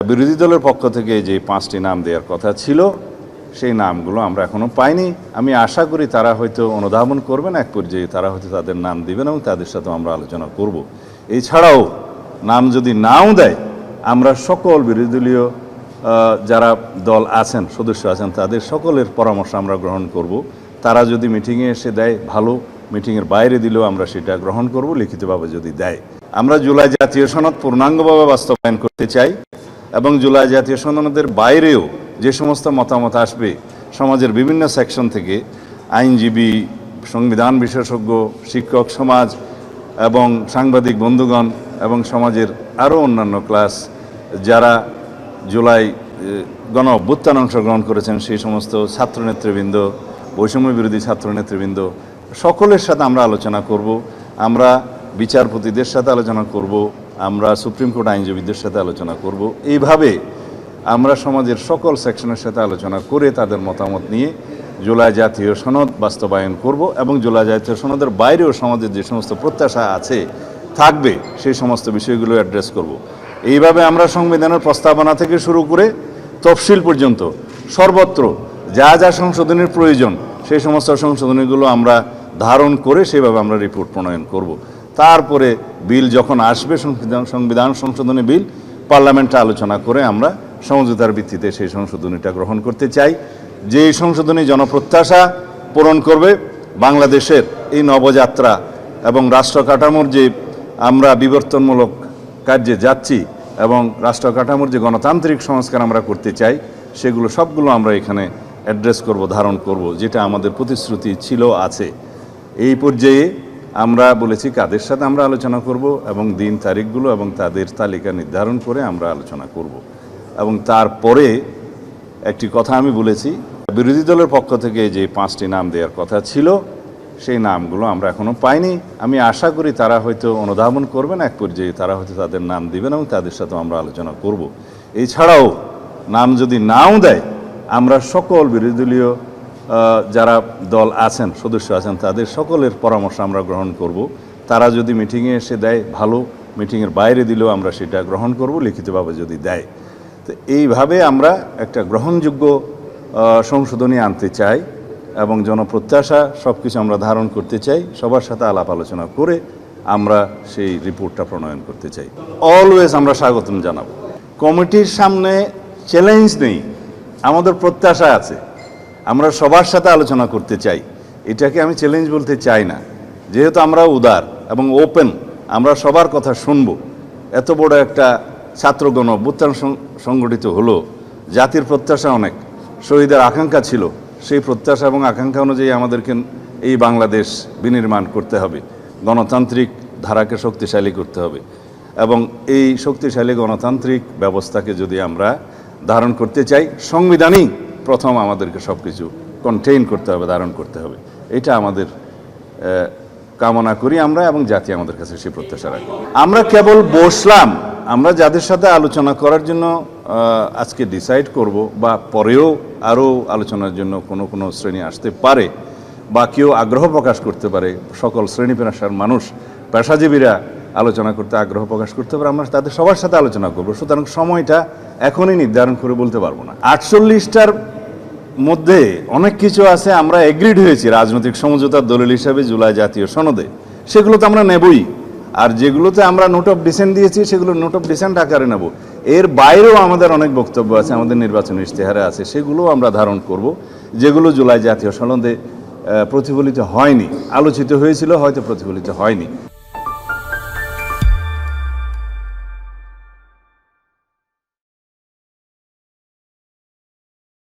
বিরোধী দলের পক্ষ থেকে যে 5টি নাম দেওয়ার কথা ছিল সেই নামগুলো আমরা এখনো পাইনি। আমি আশা করি তারা হয়তো অনুধাবন করবেন, এক পর্যায়ে তারা হয়তো তাদের নাম দিবেন এবং তাদের সাথে আমরা আলোচনা করব। এছাড়াও নাম যদি নাও দেয়, আমরা সকল বিরোধী দলীয় যারা দল আছেন, সদস্য আছেন, তাদের সকলের পরামর্শ আমরা গ্রহণ করব। তারা যদি মিটিংয়ে এসে দেয় ভালো, মিটিংয়ের বাইরে দিলেও আমরা সেটা গ্রহণ করব, লিখিতভাবে যদি দেয়। আমরা জুলাই জাতীয় সনদ পূর্ণাঙ্গভাবে বাস্তবায়ন করতে চাই এবং জুলাই জাতীয় সনদের বাইরেও যে সমস্ত মতামত আসবে সমাজের বিভিন্ন সেকশন থেকে, আইনজীবী, সংবিধান বিশেষজ্ঞ, শিক্ষক সমাজ এবং সাংবাদিক বন্ধুগণ এবং সমাজের আরও অন্যান্য ক্লাস যারা জুলাই গণ অভ্যুত্থানে অংশগ্রহণ করেছেন, সেই সমস্ত ছাত্র নেতৃবৃন্দ, বৈষম্য বিরোধী ছাত্র নেতৃবৃন্দ, সকলের সাথে আমরা আলোচনা করব। আমরা বিচারপতিদের সাথে আলোচনা করব, আমরা সুপ্রিম কোর্ট আইনজীবীদের সাথে আলোচনা করব। এইভাবে আমরা সমাজের সকল সেকশনের সাথে আলোচনা করে তাদের মতামত নিয়ে জুলাই জাতীয় সনদ বাস্তবায়ন করব এবং জুলাই জাতীয় সনদের বাইরেও সমাজের যে সমস্ত প্রত্যাশা আছে থাকবে সেই সমস্ত বিষয়গুলো অ্যাড্রেস করব। এইভাবে আমরা সংবিধানের প্রস্তাবনা থেকে শুরু করে তফসিল পর্যন্ত সর্বত্র যা যা সংশোধনের প্রয়োজন সেই সমস্ত সংশোধনীগুলো আমরা ধারণ করে সেভাবে আমরা রিপোর্ট প্রণয়ন করব। তারপরে বিল যখন আসবে, সংবিধান সংশোধনী বিল, পার্লামেন্টে আলোচনা করে আমরা সমঝোতার ভিত্তিতে সেই সংশোধনীটা গ্রহণ করতে চাই। যে সংশোধনী জনপ্রত্যাশা পূরণ করবে, বাংলাদেশের এই নবযাত্রা এবং রাষ্ট্র কাঠামোর যে আমরা বিবর্তনমূলক কার্যে যাচ্ছি এবং রাষ্ট্র কাঠামোর যে গণতান্ত্রিক সংস্কার আমরা করতে চাই, সেগুলো সবগুলো আমরা এখানে অ্যাড্রেস করব, ধারণ করব, যেটা আমাদের প্রতিশ্রুতি ছিল, আছে। এই পর্যায়ে আমরা বলেছি কাদের সাথে আমরা আলোচনা করব এবং দিন তারিখগুলো এবং তাদের তালিকা নির্ধারণ করে আমরা আলোচনা করব। এবং তারপরে একটি কথা আমি বলেছি, বিরোধী দলের পক্ষ থেকে যে 5টি নাম দেওয়ার কথা ছিল সেই নামগুলো আমরা এখনো পাইনি। আমি আশা করি তারা হয়তো অনুধাবন করবেন, এক পর্যায়ে তারা হয়তো তাদের নাম দিবেন এবং তাদের সাথে আমরা আলোচনা করব। এছাড়াও নাম যদি নাও দেয়, আমরা সকল বিরোধী দলীয় যারা দল আছেন, সদস্য আছেন, তাদের সকলের পরামর্শ আমরা গ্রহণ করব। তারা যদি মিটিংয়ে এসে দেয় ভালো, মিটিংয়ের বাইরে দিলেও আমরা সেটা গ্রহণ করব, লিখিতভাবে যদি দেয়। তো এইভাবে আমরা একটা গ্রহণযোগ্য সংশোধনী আনতে চাই এবং জনপ্রত্যাশা সব কিছু আমরা ধারণ করতে চাই। সবার সাথে আলাপ আলোচনা করে আমরা সেই রিপোর্টটা প্রণয়ন করতে চাই। অলওয়েজ আমরা স্বাগতম জানাব। কমিটির সামনে চ্যালেঞ্জ নেই, আমাদের প্রত্যাশা আছে, আমরা সবার সাথে আলোচনা করতে চাই। এটাকে আমি চ্যালেঞ্জ বলতে চাই না, যেহেতু আমরা উদার এবং ওপেন, আমরা সবার কথা শুনব। এত বড় একটা ছাত্র গণ অভ্যুত্থান সংগঠিত হলো, জাতির প্রত্যাশা অনেক, শহীদের আকাঙ্ক্ষা ছিল, সেই প্রত্যাশা এবং আকাঙ্ক্ষা অনুযায়ী আমাদেরকে এই বাংলাদেশ বিনির্মাণ করতে হবে, গণতান্ত্রিক ধারাকে শক্তিশালী করতে হবে এবং এই শক্তিশালী গণতান্ত্রিক ব্যবস্থাকে যদি আমরা ধারণ করতে চাই, সংবিধানই প্রথম আমাদেরকে সব কিছু কন্টেইন করতে হবে, ধারণ করতে হবে। এটা আমাদের কামনা করি আমরা এবং জাতি আমাদের কাছে সেই প্রত্যাশা রাখি। আমরা কেবল বসলাম, আমরা যাদের সাথে আলোচনা করার জন্য আজকে ডিসাইড করব বা পরেও আরও আলোচনার জন্য কোনো শ্রেণী আসতে পারে বা কেউ আগ্রহ প্রকাশ করতে পারে, সকল শ্রেণী পেশার মানুষ, পেশাজীবীরা আলোচনা করতে আগ্রহ প্রকাশ করতে পারে, আমরা তাদের সবার সাথে আলোচনা করব। সুতরাং সময়টা এখনই নির্ধারণ করে বলতে পারবো না। 48টার মধ্যে অনেক কিছু আছে আমরা এগ্রিড হয়েছি রাজনৈতিক সমঝোতার দলিল হিসাবে জুলাই জাতীয় সনদে, সেগুলো তো আমরা নেবই। আর যেগুলোতে আমরা নোট অফ ডিসেন্ট দিয়েছি সেগুলো নোট অফ ডিসেন্ট আকারে নেব। এর বাইরেও আমাদের অনেক বক্তব্য আছে, আমাদের নির্বাচনী ইশতেহারে আছে, সেগুলো আমরা ধারণ করব, যেগুলো জুলাই জাতীয় সনদে প্রতিফলিত হয়নি, আলোচিত হয়েছিল, হয়তো প্রতিফলিত হয়নি।